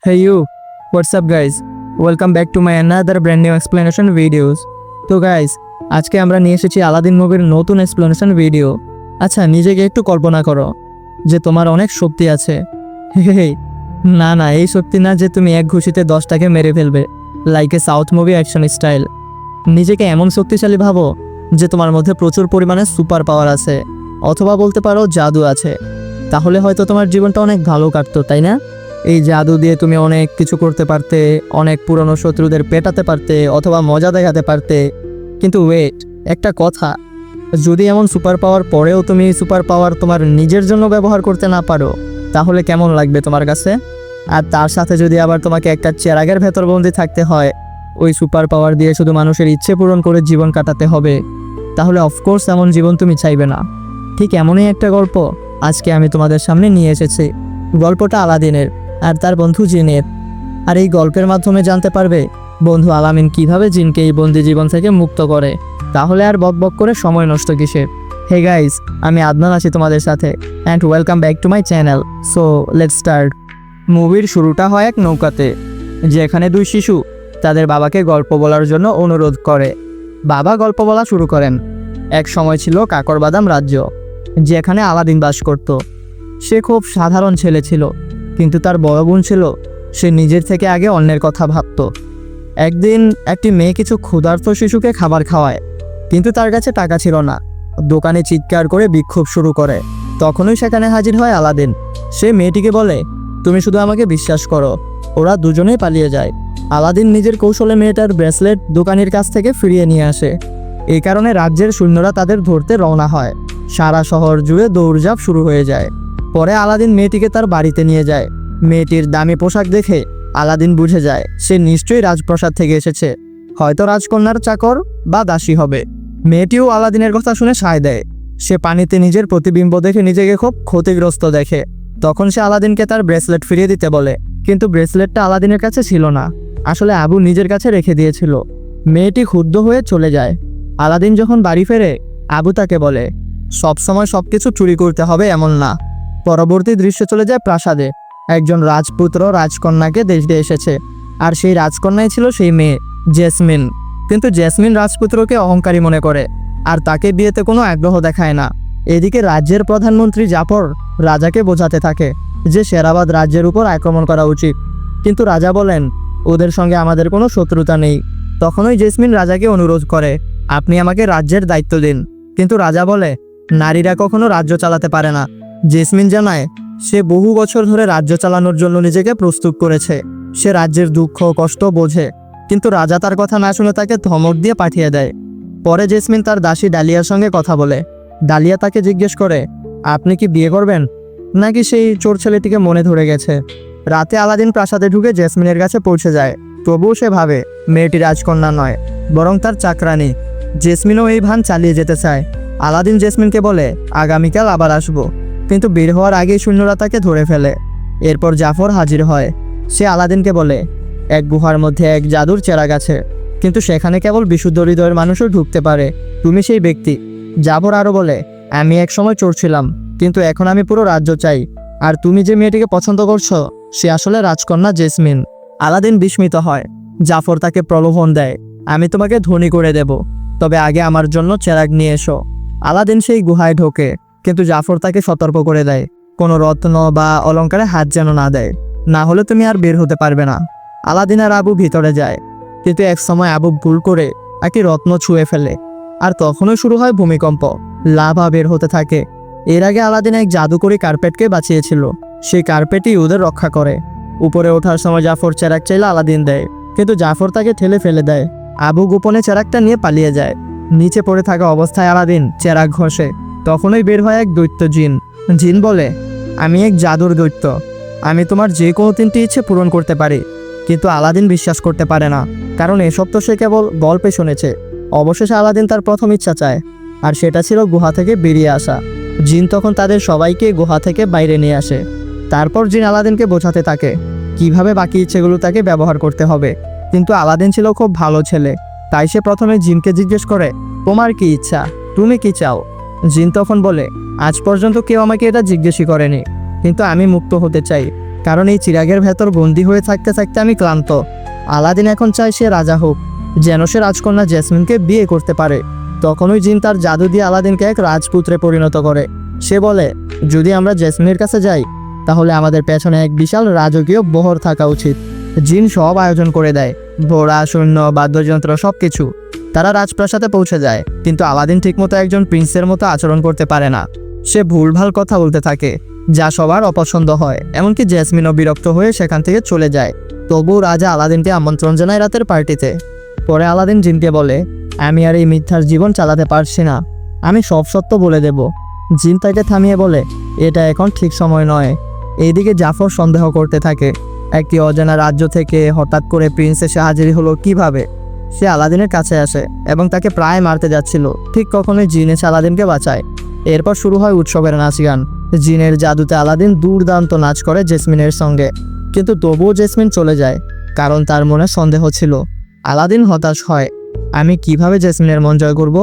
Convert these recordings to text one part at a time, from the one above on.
Hey you, what's up guys? Welcome back to my another brand new explanation videos. তো guys, আজকে আমরা নিয়ে এসেছি আলাদিন মুভির নতুন এক্সপ্লেনেশন ভিডিও। আচ্ছা, নিজেকে একটু কল্পনা করো যে তোমার অনেক শক্তি আছে। হে না, এই শক্তি না যে তুমি এক ঘুষিতে 10টাকে মেরে ফেলবে, like a south movie action style. নিজেকে এমন শক্তিশালী ভাবো যে তোমার মধ্যে প্রচুর পরিমাণে সুপার পাওয়ার আছে, অথবা বলতে পারো জাদু আছে। তাহলে হয়তো তোমার জীবনটা অনেক ভালো কাটতো, তাই না? এই জাদু দিয়ে তুমি অনেক কিছু করতে পারতে, অনেক পুরনো শত্রুদের পেটাতে পারতে, অথবা মজা দেখাতে পারতে। কিন্তু ওয়েট, একটা কথা, যদি এমন সুপার পাওয়ার পরেও তুমি সুপার পাওয়ার তোমার নিজের জন্য ব্যবহার করতে না পারো, তাহলে কেমন লাগবে তোমার কাছে? আর তার সাথে যদি আবার তোমাকে একটা চেরাগের ভেতর বন্দি থাকতে হয়, ওই সুপার পাওয়ার দিয়ে শুধু মানুষের ইচ্ছে পূরণ করে জীবন কাটাতে হবে, তাহলে অফকোর্স এমন জীবন তুমি চাইবে না। ঠিক এমনই একটা গল্প আজকে আমি তোমাদের সামনে নিয়ে এসেছি। গল্পটা আলাদিনের আর তার বন্ধু জিনের। আর এই গল্পের মাধ্যমে জানতে পারবে বন্ধু আলামিন কিভাবে জিনকে এই বন্দি জীবন থেকে মুক্ত করে। তাহলে আর বকবক করে সময় নষ্ট কিসের? হে গাইস, আমি আদনান আছি তোমাদের সাথে, and welcome back to my channel. So let's start. মুভির শুরুটা হয় এক নৌকাতে, যেখানে দুই শিশু তাদের বাবাকে গল্প বলার জন্য অনুরোধ করে। বাবা গল্প বলা শুরু করেন। এক সময় ছিল কাকরবাদাম রাজ্য, যেখানে আলাদিন বাস করত। সে খুব সাধারণ ছেলে ছিল, কিন্তু তার বড় গুণ ছিল সে নিজের থেকে আগে অন্যের কথা ভাবত। একদিন একটি মেয়ে কিছু ক্ষুধার্ত শিশুকে খাবার খাওয়ায়, কিন্তু তার কাছে টাকা ছিল না। দোকানে চিৎকার করে বিক্ষোভ শুরু করে। তখনই সেখানে হাজির হয় আলাদিন। সে মেয়েটিকে বলে, তুমি শুধু আমাকে বিশ্বাস করো। ওরা দুজনেই পালিয়ে যায়। আলাদিন নিজের কৌশলে মেয়েটার ব্রেসলেট দোকানের কাছ থেকে ফিরিয়ে নিয়ে আসে। এই কারণে রাজ্যের সৈন্যরা তাদের ধরতে রওনা হয়। সারা শহর জুড়ে দৌড়ঝাঁপ শুরু হয়ে যায়। পরে আলাদিন মেয়েটিকে তার বাড়িতে নিয়ে যায়। মেয়েটির দামি পোশাক দেখে আলাদিন বুঝে যায় সে নিশ্চয়ই রাজপ্রাসাদ থেকে এসেছে, হয়তো রাজকন্যার চাকর বা দাসী হবে। মেয়েটিও আলাদিনের কথা শুনে সায় দেয়। সে পানিতে নিজের প্রতিবিম্ব দেখে নিজেকে খুব ক্ষতিগ্রস্ত দেখে। তখন সে আলাদিনকে তার ব্রেসলেট ফিরিয়ে দিতে বলে, কিন্তু ব্রেসলেটটা আলাদিনের কাছে ছিল না। আসলে আবু নিজের কাছে রেখে দিয়েছিল। মেয়েটি ক্ষুব্ধ হয়ে চলে যায়। আলাদিন যখন বাড়ি ফেরে, আবু তাকে বলে, সবসময় সবকিছু চুরি করতে হবে এমন না। পরবর্তী দৃশ্য চলে যায় প্রাসাদে। একজন রাজপুত্র রাজকন্যাকে দেখতে এসেছে, আর সেই রাজকন্যাই ছিল সেই মেয়ে জেসমিন। কিন্তু জেসমিন রাজপুত্রকে অহংকারী মনে করে, আর তাকে বিয়েতে কোনো আগ্রহ দেখায় না। এদিকে রাজ্যের প্রধানমন্ত্রী জাফর রাজাকে বোঝাতে থাকে যে শেরাবাদ রাজ্যের উপর আক্রমণ করা উচিত, কিন্তু রাজা বলেন, ওদের সঙ্গে আমাদের কোনো শত্রুতা নেই। তখনই জেসমিন রাজাকে অনুরোধ করে, আপনি আমাকে রাজ্যের দায়িত্ব দিন। কিন্তু রাজা বলে, নারীরা কখনো রাজ্য চালাতে পারে না। জেসমিন জানায় সে বহু বছর ধরে রাজ্য চালানোর জন্য নিজেকে প্রস্তুত করেছে। সে রাজ্যের দুঃখ কষ্ট বোঝে। কিন্তু রাজা তার কথা না শুনে তাকে ধমক দিয়ে পাঠিয়ে দেয়। পরে জেসমিন তার দাসী ডালিয়ার সঙ্গে কথা বলে। ডালিয়া তাকে জিজ্ঞেস করে, আপনি কি বিয়ে করবেন, নাকি সেই চোর ছেলেটিকে মনে ধরে গেছে? রাতে আলাদিন প্রাসাদে ঢুকে জেসমিনের কাছে পৌঁছে যায়। তবুও সে ভাবে মেয়েটি রাজকন্যা নয়, বরং তার চাকরানি। জেসমিনও এই ভান চালিয়ে যেতে চায়। আলাদিন জেসমিনকে বলে, আগামীকাল আবার আসবো। কিন্তু বের হওয়ার আগেই সৈন্যরা তাকে ধরে ফেলে। এরপর জাফর হাজির হয়। সে আলাদিনকে বলে, এক গুহার মধ্যে এক জাদুর চেরাগ আছে, কিন্তু সেখানে কেবল বিশুদ্ধ হৃদয়ের মানুষও ঢুকতে পারে। তুমি সেই ব্যক্তি। জাফর আরও বলে, আমি এক সময় চোর ছিলাম, কিন্তু এখন আমি পুরো রাজ্য চাই। আর তুমি যে মেয়েটিকে পছন্দ করছো, সে আসলে রাজকন্যা জেসমিন। আলাদিন বিস্মিত হয়। জাফর তাকে প্রলোভন দেয়, আমি তোমাকে ধনী করে দেব, তবে আগে আমার জন্য চেরাগ নিয়ে এসো। আলাদিন সেই গুহায় ঢোকে, কিন্তু জাফর তাকে সতর্ক করে দেয়, কোনো রত্ন বা অলঙ্কারে হাত যেন না দেয়, না হলে তুমি আর বের হতে পারবে না। আলাদিন আর আবু ভিতরে যায়, কিন্তু এক সময় আবু ভুল করে একটি রত্ন ছুঁয়ে ফেলে, আর তখনই শুরু হয় ভূমিকম্প। লাভা বের হতে থাকে। এর আগে আলাদিন এক জাদুকরি কার্পেটকে বাঁচিয়েছিল। সেই কার্পেটই ওদের রক্ষা করে। উপরে ওঠার সময় জাফর চেরাগ চাইলে আলাদিন দেয়, কিন্তু জাফর তাকে ঠেলে ফেলে দেয়। আবু গোপনে চেরাগটা নিয়ে পালিয়ে যায়। নিচে পড়ে থাকা অবস্থায় আলাদিন চেরাগ ঘষে। তখনই বের হয় এক দৈত্য জিন। জিন বলে, আমি এক জাদুর দৈত্য, আমি তোমার যে কোনো 3টি ইচ্ছে পূরণ করতে পারি। কিন্তু আলাদিন বিশ্বাস করতে পারে না, কারণ এসব তো সে কেবল গল্পে শুনেছে। অবশেষে আলাদিন তার প্রথম ইচ্ছা চায়, আর সেটা ছিল গুহা থেকে বেরিয়ে আসা। জিন তখন তাদের সবাইকে গুহা থেকে বাইরে নিয়ে আসে। তারপর জিন আলাদিনকে বোঝাতে থাকে কিভাবে বাকি ইচ্ছেগুলো তাকে ব্যবহার করতে হবে। কিন্তু আলাদিন ছিল খুব ভালো ছেলে, তাই সে প্রথমে জিনকে জিজ্ঞেস করে, তোমার কি ইচ্ছা, তুমি কি চাও? জিন তখন বলে, আজ পর্যন্ত কেউ আমাকে এটা জিজ্ঞেসই করেনি, কিন্তু আমি মুক্ত হতে চাই। কারণ এই চিরাগের ভেতর বন্দী হয়ে থাকতে থাকতে আমি ক্লান্ত। আলাদিন এখন চায় সে রাজা হোক, যেন সে রাজকন্যা জেসমিনকে বিয়ে করতে পারে। তখনই জিন তার জাদু দিয়ে আলাদিনকে এক রাজপুত্রে পরিণত করে। সে বলে, যদি আমরা জেসমিনের কাছে যাই তাহলে আমাদের পেছনে এক বিশাল রাজকীয় বহর থাকা উচিত। জিন সব আয়োজন করে দেয়, ঘোড়া, সৈন্য, বাদ্যযন্ত্র, সব কিছু। তারা রাজপ্রাসাদে পৌঁছে যায়, কিন্তু আলাদিন ঠিকমতো একজন প্রিন্সের মতো আচরণ করতে পারে না। সে ভুলভাল কথা বলতে থাকে, যা সবার অপছন্দ হয়। এমনকি জেসমিনও বিরক্ত হয়ে সেখান থেকে চলে যায়। তবুও রাজা আলাদিনকে আমন্ত্রণ জানায় রাতের পার্টিতে। পরে আলাদিন জিনকে বলে, আমি আর এই মিথ্যার জীবন চালাতে পারছি না, আমি সব সত্য বলে দেব। জিন তাকে থামিয়ে বলে, এটা এখন ঠিক সময় নয়। এইদিকে জাফর সন্দেহ করতে থাকে, একটি অজানা রাজ্য থেকে হঠাৎ করে প্রিন্স এসে হাজির হলো কিভাবে। সে আলাদিনের কাছে আসে এবং তাকে প্রায় মারতে যাচ্ছিল। ঠিক কখনোই জিন এসে আলাদিনকে বাঁচায়। এরপর শুরু হয় উৎসবের নাচ গান। জিনের জাদুতে আলাদিন দুর্দান্ত নাচ করে জেসমিনের সঙ্গে, কিন্তু তবুও জেসমিন চলে যায়, কারণ তার মনে সন্দেহ ছিল। আলাদিন হতাশ হয়, আমি কিভাবে জেসমিনের মন জয় করব?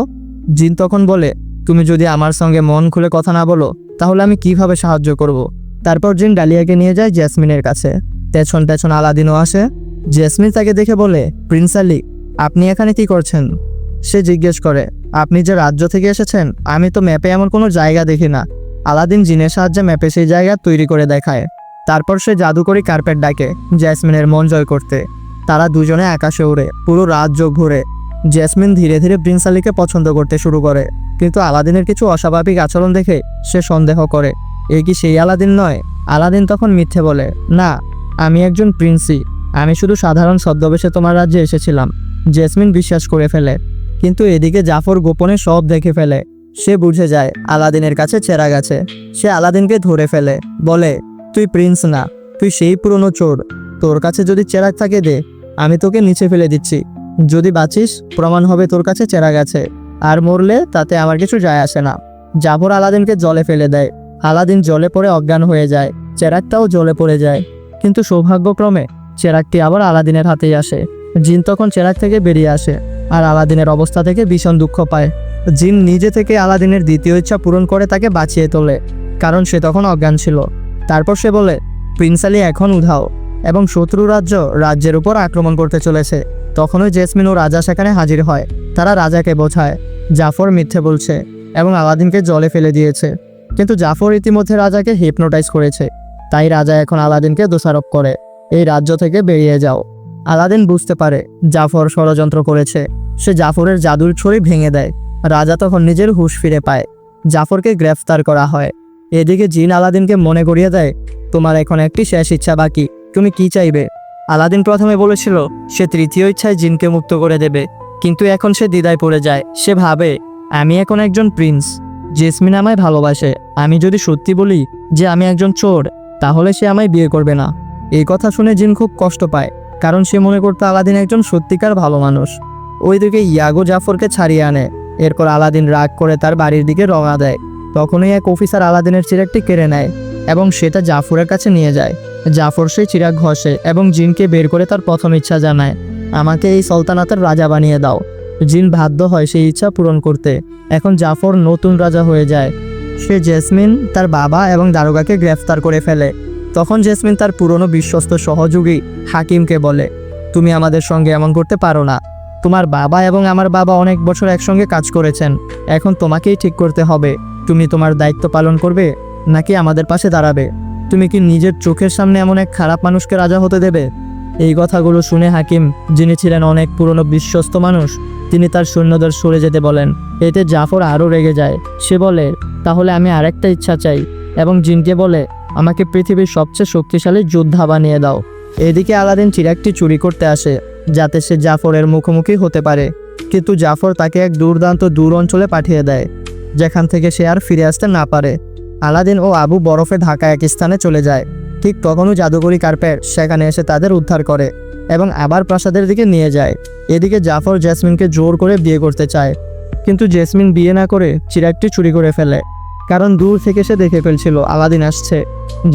জিন তখন বলে, তুমি যদি আমার সঙ্গে মন খুলে কথা না বলো তাহলে আমি কিভাবে সাহায্য করব? তারপর জিন ডালিয়াকে নিয়ে যায় জেসমিনের কাছে। পেছন পেছন আলাদিনও আসে। জেসমিন তাকে দেখে বলে, প্রিন্স আলী, আপনি এখানে কি করছেন? সে জিজ্ঞেস করে, আপনি যে রাজ্য থেকে এসেছেন, আমি তো ম্যাপে এমন কোনো জায়গা দেখি না। আলাদিন জিনের সাহায্যে ম্যাপে সেই জায়গা তৈরি করে দেখায়। তারপর সে জাদুকরি কার্পেট ডাকে জেসমিনের মন জয় করতে। তারা দুজনে আকাশে উড়ে, পুরো রাজ্য ঘুরে। জেসমিন ধীরে ধীরে প্রিন্স আলীকে পছন্দ করতে শুরু করে, কিন্তু আলাদিনের কিছু অস্বাভাবিক আচরণ দেখে সে সন্দেহ করে, এ কি সেই আলাদিন নয়? আলাদিন তখন মিথ্যে বলে, না, আমি একজন প্রিন্সই, আমি শুধু সাধারণ ছদ্মবেশে তোমার রাজ্যে এসেছিলাম। জেসমিন বিশ্বাস করে ফেলে, কিন্তু এদিকে জাফর গোপনে সব দেখে ফেলে। সে বুঝে যায় আলাদিনের কাছে চেরাগ আছে। সে আলাদিনকে ধরে ফেলে, বলে, তুই প্রিন্স না, তুই সেই পুরনো চোর। তোর কাছে যদি চেরাগ থাকে দে, আমি তোকে নিচে ফেলে দিচ্ছি। যদি বাঁচিস প্রমাণ হবে তোর কাছে চেরাগ আছে, আর মরলে তাতে আমার কিছু যায় আসে না। জাফর আলাদিনকে জলে ফেলে দেয়। আলাদিন জলে পড়ে অজ্ঞান হয়ে যায়, চেরাগটাও জলে পড়ে যায়। কিন্তু সৌভাগ্যক্রমে চেরাগটি আবার আলাদিনের হাতেই আসে। জিন তখন চেরাগ থেকে বেরিয়ে আসে আর আলাদিনের অবস্থা থেকে ভীষণ দুঃখ পায়। জিন নিজে থেকে আলাদিনের দ্বিতীয় ইচ্ছা পূরণ করে তাকে বাঁচিয়ে তোলে, কারণ সে তখন অজ্ঞান ছিল। তারপর সে বলে, প্রিন্স আলী এখন উধাও এবং শত্রু রাজ্যের উপর আক্রমণ করতে চলেছে। তখনই জেসমিন ও রাজা সেখানে হাজির হয়। তারা রাজাকে বোঝায় জাফর মিথ্যে বলছে এবং আলাদিনকে জলে ফেলে দিয়েছে। কিন্তু জাফর ইতিমধ্যে রাজাকে হিপনোটাইজ করেছে, তাই রাজা এখন আলাদিনকে দোষারোপ করে, এই রাজ্য থেকে বেরিয়ে যাও। আলাদিন বুঝতে পারে জাফর ষড়যন্ত্র করেছে। সে জাফরের জাদুর ছড়ি ভেঙে দেয়। রাজা তখন নিজের হুঁশ ফিরে পায়। জাফরকে গ্রেফতার করা হয়। এদিকে জিন আলাদিনকে মনে করিয়ে দেয়, তোমার এখন একটি শেষ ইচ্ছা বাকি, তুমি কি চাইবে? আলাদিন প্রথমে বলেছিল সে তৃতীয় ইচ্ছায় জিনকে মুক্ত করে দেবে, কিন্তু এখন সে দ্বিধায় পড়ে যায়। সে ভাবে, আমি এখন একজন প্রিন্স, জেসমিন আমায় ভালোবাসে। আমি যদি সত্যি বলি যে আমি একজন চোর, তাহলে সে আমায় বিয়ে করবে না। এই কথা শুনে জিন খুব কষ্ট পায়, কারণ সে মনে করতো আলাদিন একজন সত্যিকার ভালো মানুষ। ওইদিকে ইয়াগো জাফরকে ছাড়িয়ে আনে। এরপর আলাদিন রাগ করে তার বাড়ির দিকে রওনা দেয়। তখনই এক অফিসার আলাদিনের চিরাগটি কেড়ে নেয় এবং সেটা জাফরের কাছে নিয়ে যায়। জাফর সেই চিরাগ ঘষে এবং জিনকে বের করে তার প্রথম ইচ্ছা জানায়, আমাকে এই সালতানাতের রাজা বানিয়ে দাও। জিন বাধ্য হয় সেই ইচ্ছা পূরণ করতে। এখন জাফর নতুন রাজা হয়ে যায়। সে জেসমিন, তার বাবা এবং দারোগাকে গ্রেফতার করে ফেলে। তখন জেসমিন তার পুরনো বিশ্বস্ত সহযোগী হাকিমকে বলে, তুমি আমাদের সঙ্গে এমন করতে পারো না। তোমার বাবা এবং আমার বাবা অনেক বছর একসঙ্গে কাজ করেছেন, এখন তোমাকেই ঠিক করতে হবে। তুমি তোমার দায়িত্ব পালন করবে নাকি আমাদের পাশে দাঁড়াবে? তুমি কি নিজের চোখের সামনে এমন এক খারাপ মানুষকে রাজা হতে দেবে? এই কথাগুলো শুনে হাকিম, যিনি ছিলেন অনেক পুরনো বিশ্বস্ত মানুষ, তিনি তার সৈন্যদের সরে যেতে বলেন। এতে জাফর আরও রেগে যায়। সে বলে, তাহলে আমি আরেকটা ইচ্ছা চাই, এবং জিনকে বলে, আমাকে পৃথিবীর সবচেয়ে শক্তিশালী যোদ্ধা বানিয়ে দাও। এদিকে আলাদিন চিরাগটি চুরি করতে আসে, যাতে সে জাফরের মুখোমুখি হতে পারে। কিন্তু জাফর তাকে এক দুর্দান্ত দূর অঞ্চলে পাঠিয়ে দেয়, যেখান থেকে সে আর ফিরে আসতে না পারে। আলাদিন ও আবু বরফে ঢাকা এক স্থানে চলে যায়। ঠিক তখনও জাদুকরি কার্পেট সেখানে এসে তাদের উদ্ধার করে এবং আবার প্রাসাদের দিকে নিয়ে যায়। এদিকে জাফর জেসমিনকে জোর করে বিয়ে করতে চায়, কিন্তু জেসমিন বিয়ে না করে চিরাগটি চুরি করে ফেলে, কারণ দূর থেকে সে দেখে ফেলছিল আলাদিন আসছে।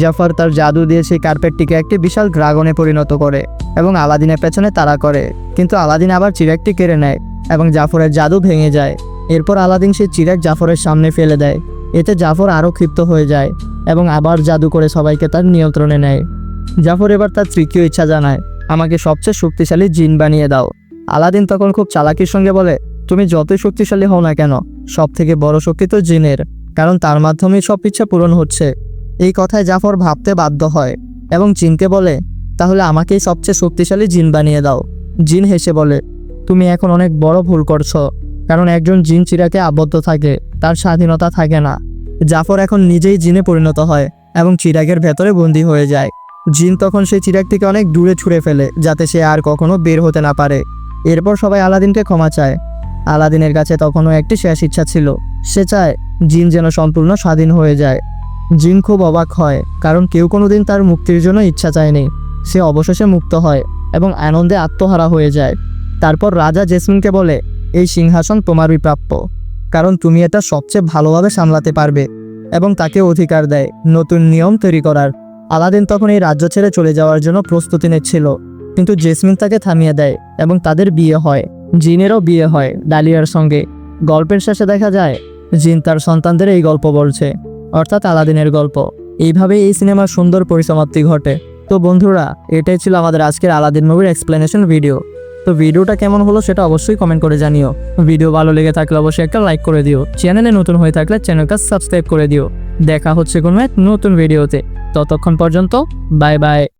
জাফর তার জাদু দিয়ে সেই কার্পেটটিকে একটি বিশাল ড্রাগনে পরিণত করে এবং আলাদিনের পেছনে তাড়া করে। কিন্তু আলাদিন আবার চিরাগটি কেড়ে নেয় এবং জাফরের জাদু ভেঙে যায়। এরপর আলাদিন সেই চিরাগ জাফরের সামনে ফেলে দেয়। এতে জাফর আরও ক্ষিপ্ত হয়ে যায় এবং আবার জাদু করে সবাইকে তার নিয়ন্ত্রণে নেয়। জাফর এবার তার তৃতীয় ইচ্ছা জানায়, আমাকে সবচেয়ে শক্তিশালী জিন বানিয়ে দাও। আলাদিন তখন খুব চালাকির সঙ্গে বলে, তুমি যতই শক্তিশালী হও না কেন, সব থেকে বড় শক্তি তো জিনের, কারণ তার মাধ্যমেই সব ইচ্ছা পূরণ হচ্ছে। এই কথায় জাফর ভাবতে বাধ্য হয় এবং জিনকে বলে, তাহলে আমাকেই সবচেয়ে শক্তিশালী জিন বানিয়ে দাও। জিন হেসে বলে, তুমি এখন অনেক বড় ভুল করছো, কারণ একজন জিন চিরাকে আবদ্ধ থাকে, তার স্বাধীনতা থাকে না। জাফর এখন নিজেই জিনে পরিণত হয় এবং চিরাগের ভেতরে বন্দী হয়ে যায়। জিন তখন সেই চিরাগ থেকে অনেক দূরে ছুঁড়ে ফেলে, যাতে সে আর কখনো বের হতে না পারে। এরপর সবাই আলাদিনকে ক্ষমা চায়। আলাদিনের কাছে তখনও একটি শেষ ইচ্ছা ছিল, সে চায় জিন যেন সম্পূর্ণ স্বাধীন হয়ে যায়। জিন খুব অবাক হয়, কারণ কেউ কোনোদিন তার মুক্তির জন্য ইচ্ছা চায়নি। সে অবশেষে মুক্ত হয় এবং আনন্দে আত্মহারা হয়ে যায়। তারপর রাজা জেসমিনকে বলে, এই সিংহাসন তোমারই প্রাপ্য, কারণ তুমি এটা সবচেয়ে ভালোভাবে সামলাতে পারবে, এবং তাকে অধিকার দেয় নতুন নিয়ম তৈরি করার। আলাদিন তখন এই রাজ্য ছেড়ে চলে যাওয়ার জন্য প্রস্তুতি নিচ্ছিল, কিন্তু জেসমিন তাকে থামিয়ে দেয় এবং তাদের বিয়ে হয়। জিনেরও বিয়ে হয় ডালিয়ার সঙ্গে। গল্পের শেষে দেখা যায় জিন তার সন্তানদের এই গল্প বলছে, অর্থাৎ আলাদিনের গল্প। এইভাবেই এই সিনেমার সুন্দর পরিসমাপ্তি ঘটে। তো বন্ধুরা, এটাই ছিল আমাদের আজকের আলাদিন মুভির এক্সপ্লেনেশন ভিডিও। তো ভিডিওটা কেমন হলো সেটা অবশ্যই কমেন্ট করে জানিও। ভিডিও ভালো লেগে থাকলে অবশ্যই একটা লাইক করে দিও। চ্যানেলে নতুন হয়ে থাকলে চ্যানেলটা সাবস্ক্রাইব করে দিও। দেখা হচ্ছে কোনো এক নতুন ভিডিওতে। ততক্ষণ পর্যন্ত বাই বাই।